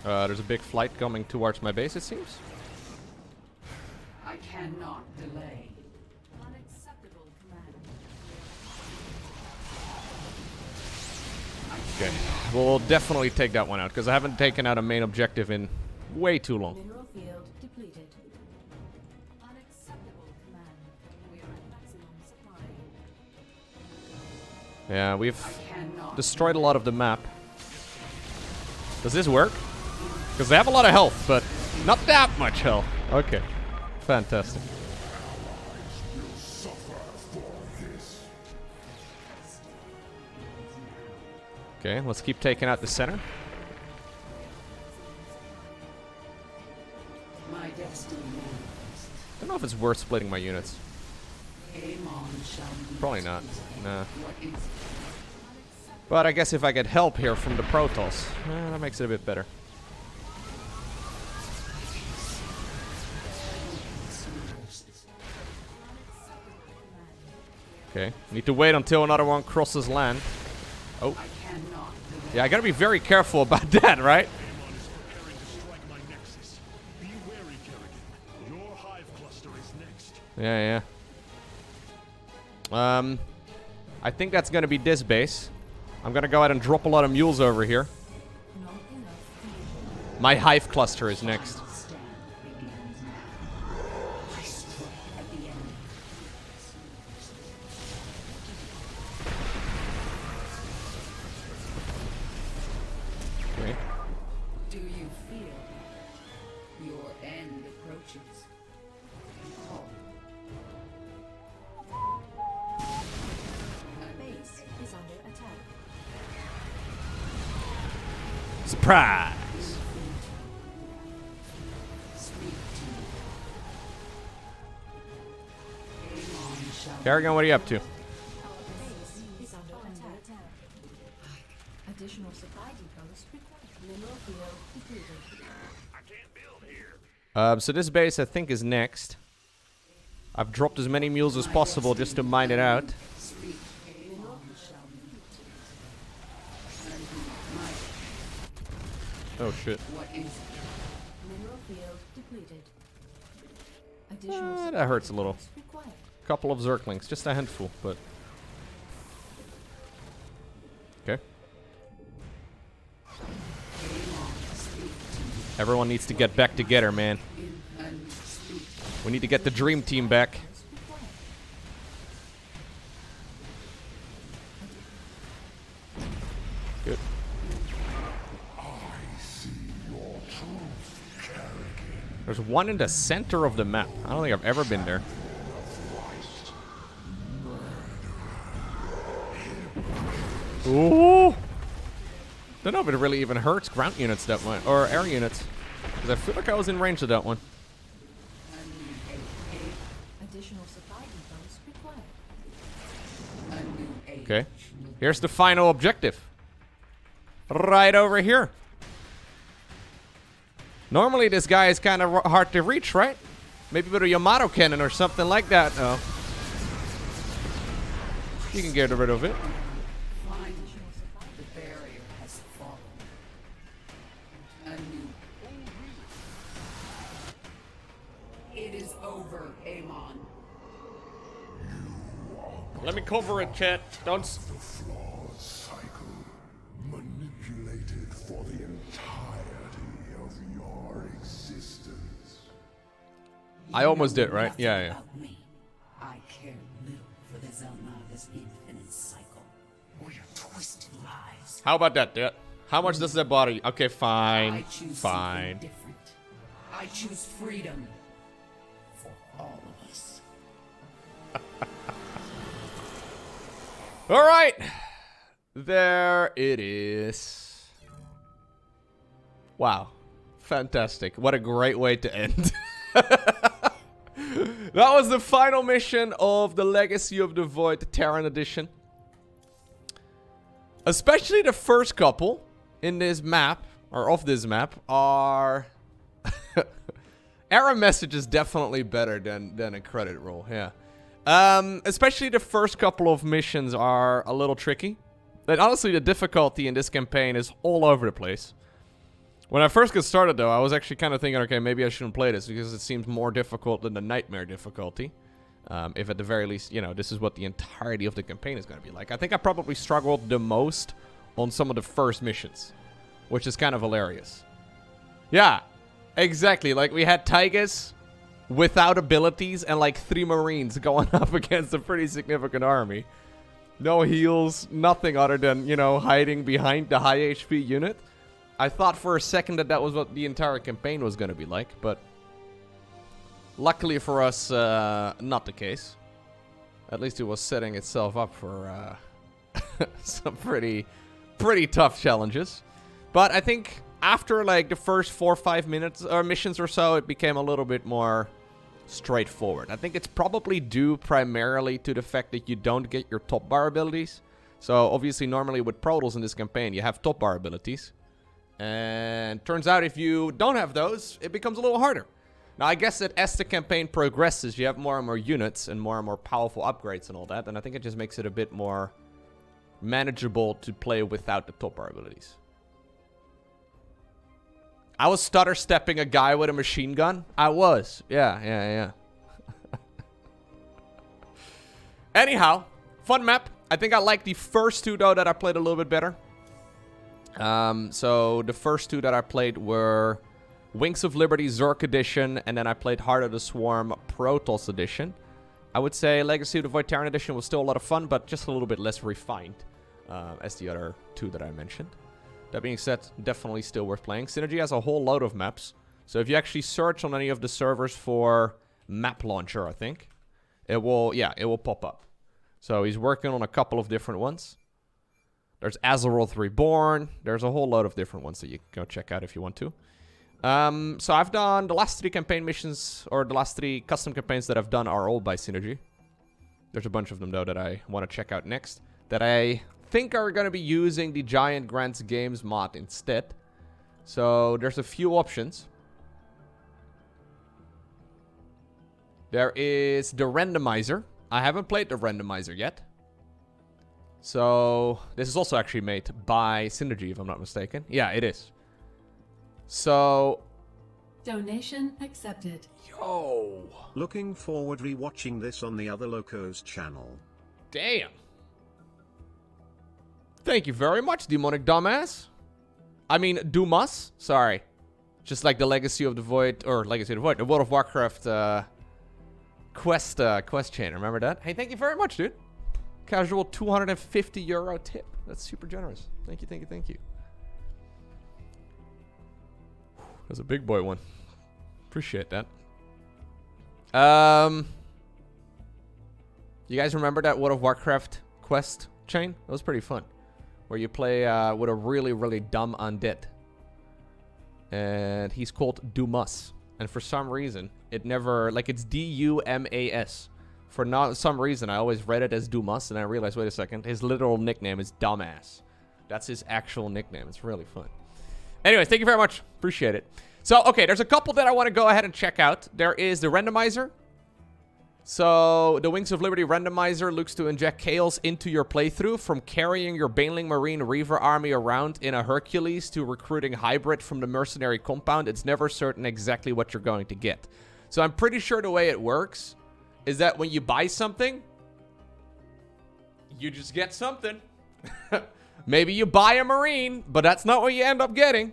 There's a big flight coming towards my base, it seems. I cannot delay. Unacceptable command. Okay, we'll definitely take that one out, because I haven't taken out a main objective in way too long. Mineral field depleted. Unacceptable command. We are at maximum supply. Yeah, we've Cannot. destroyed a lot of the map. Does this work? Because they have a lot of health, but not that much health. Okay, fantastic. Okay, let's keep taking out the center. My destiny. I don't know if it's worth splitting my units. Amon shall be. Probably not. Nah. What is But I guess if I get help here from the Protoss, that makes it a bit better. Okay, need to wait until another one crosses land. Oh. I cannot delay. Yeah, I gotta be very careful about that, right? Amon is preparing to strike my nexus. Be wary, Kerrigan. Your hive cluster is next. Yeah, yeah. I think that's gonna be this base. I'm gonna go ahead and drop a lot of mules over here. Not enough fusion. My hive cluster is next. Stand begins now. I strike at the end. Okay. Do you feel your end approaches? Base is under attack. Surprise! Kerrigan, what are you up to? Our base is under attack. Additional supply depots required. Mineral field depleted. I can't build here. So this base, I think, is next. I've dropped as many mules as possible just to mine it out. Oh shit. What is Mineral field depleted. Additional That hurts a little. supplies required. Couple of Zerglings, just a handful, but... Okay. Everyone needs to get back together, man. We need to get the dream team back. Good. There's one in the center of the map. I don't think I've ever been there. Ooh! Don't know if it really even hurts ground units that much, or air units. Because I feel like I was in range of that one. Additional supply depots required. Okay. Here's the final objective. Right over here. Normally this guy is kind of hard to reach, right? Maybe with a Yamato cannon or something like that. Oh. You can get rid of it. the barrier has fallen? A new. It is over, Amon. Let me cover it, chat. Don't... The flawed cycle, manipulated for the entirety of your existence. I almost did, right? Nothing Yeah, yeah. about me. I care little for the Zelnaga's infinite cycle or your twisted lies. How about that, dude? How much does that bother you? Okay, I fine. choose Fine. something different. I choose freedom for all of us. All right. There it is. Wow. Fantastic. What a great way to end. That was the final mission of the Legacy of the Void Terran edition. Especially the first couple in this map, or of this map, are... Error message is definitely better than a credit roll, yeah. Especially the first couple of missions are a little tricky. But honestly, the difficulty in this campaign is all over the place. When I first got started, though, I was actually kind of thinking, okay, maybe I shouldn't play this because it seems more difficult than the Nightmare difficulty. If at the very least, you know, this is what the entirety of the campaign is going to be like. I think I probably struggled the most on some of the first missions, which is kind of hilarious. Yeah, exactly. Like, we had Tigers without abilities and, like, 3 Marines going up against a pretty significant army. No heals, nothing other than, you know, hiding behind the high HP unit. I thought for a second that was what the entire campaign was going to be like, but luckily for us, not the case. At least it was setting itself up for some pretty tough challenges. But I think after like the first 4 or 5 minutes or missions or so, it became a little bit more straightforward. I think it's probably due primarily to the fact that you don't get your top bar abilities. So obviously normally with Protoss in this campaign, you have top bar abilities. And turns out if you don't have those, it becomes a little harder. Now, I guess that as the campaign progresses, you have more and more units and more powerful upgrades and all that. And I think it just makes it a bit more manageable to play without the top bar abilities. I was stutter stepping a guy with a machine gun. I was. Yeah. Anyhow, fun map. I think I like the first 2, though, that I played a little bit better. So the first 2 that I played were Wings of Liberty Zerg Edition, and then I played Heart of the Swarm Protoss Edition. I would say Legacy of the Void Terran Edition was still a lot of fun, but just a little bit less refined as the other 2 that I mentioned. That being said, definitely still worth playing. Synergy has a whole load of maps. So if you actually search on any of the servers for Map Launcher, I think, it will pop up. So he's working on a couple of different ones. There's Azeroth Reborn. There's a whole load of different ones that you can go check out if you want to. So I've done the last 3 campaign missions, or the last 3 custom campaigns that I've done are all by Synergy. There's a bunch of them, though, that I want to check out next. That I think are going to be using the Giant Grants Games mod instead. So there's a few options. There is the Randomizer. I haven't played the Randomizer yet. So this is also actually made by Synergy, if I'm not mistaken. Yeah, it is. So... Donation accepted. Yo! Looking forward rewatching this on the other Lowko's channel. Damn. Thank you very much, demonic dumbass. I mean, Dumas. Sorry. Just like the Legacy of the Void, or Legacy of the Void, the World of Warcraft quest chain. Remember that? Hey, thank you very much, dude. Casual 250 euro tip. That's super generous. Thank you. That's a big boy one. Appreciate that. You guys remember that World of Warcraft quest chain? That was pretty fun. Where you play with a really dumb undead. And he's called Dumas. And for some reason, it never... Like, it's D-U-M-A-S. For some reason, I always read it as Dumas, and I realized, wait a second, his literal nickname is Dumbass. That's his actual nickname. It's really fun. Anyways, thank you very much. Appreciate it. So, okay, there's a couple that I want to go ahead and check out. There is the Randomizer. So, the Wings of Liberty Randomizer looks to inject chaos into your playthrough, from carrying your Baneling Marine Reaver army around in a Hercules to recruiting Hybrid from the mercenary compound. It's never certain exactly what you're going to get. So, I'm pretty sure the way it works is that when you buy something, you just get something. Maybe you buy a Marine, but that's not what you end up getting.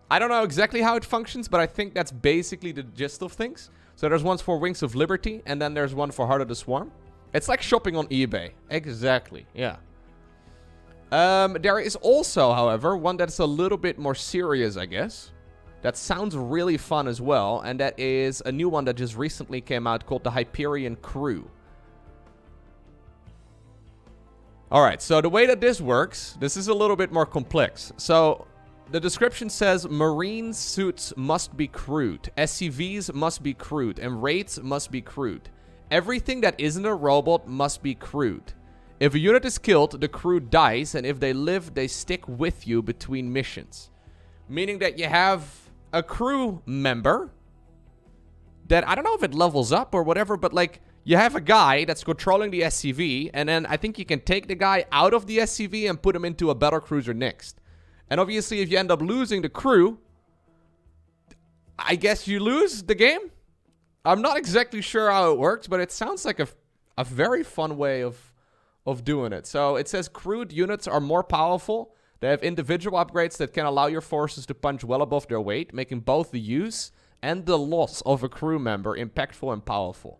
I don't know exactly how it functions, but I think that's basically the gist of things. So there's ones for Wings of Liberty, and then there's one for Heart of the Swarm. It's like shopping on eBay. Exactly, yeah. There is also, however, one that's a little bit more serious, I guess. That sounds really fun as well, and that is a new one that just recently came out called the Hyperion Crew. Alright, so the way that this works, this is a little bit more complex. So, the description says, Marine suits must be crewed, SCVs must be crewed, and raids must be crewed. Everything that isn't a robot must be crewed. If a unit is killed, the crew dies, and if they live, they stick with you between missions. Meaning that you have a crew member that, I don't know if it levels up or whatever, but like, you have a guy that's controlling the SCV, and then I think you can take the guy out of the SCV and put him into a battlecruiser next. And obviously, if you end up losing the crew, I guess you lose the game. I'm not exactly sure how it works, but it sounds like a very fun way of doing it. So it says crewed units are more powerful. They have individual upgrades that can allow your forces to punch well above their weight, making both the use and the loss of a crew member impactful and powerful.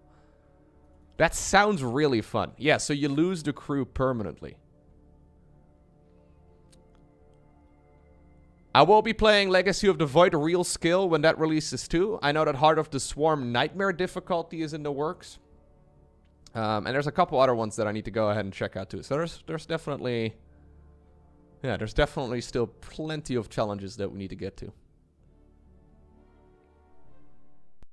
That sounds really fun. Yeah, so you lose the crew permanently. I will be playing Legacy of the Void Real Skill when that releases too. I know that Heart of the Swarm Nightmare difficulty is in the works. And there's a couple other ones that I need to go ahead and check out too. So there's definitely... Yeah, there's definitely still plenty of challenges that we need to get to.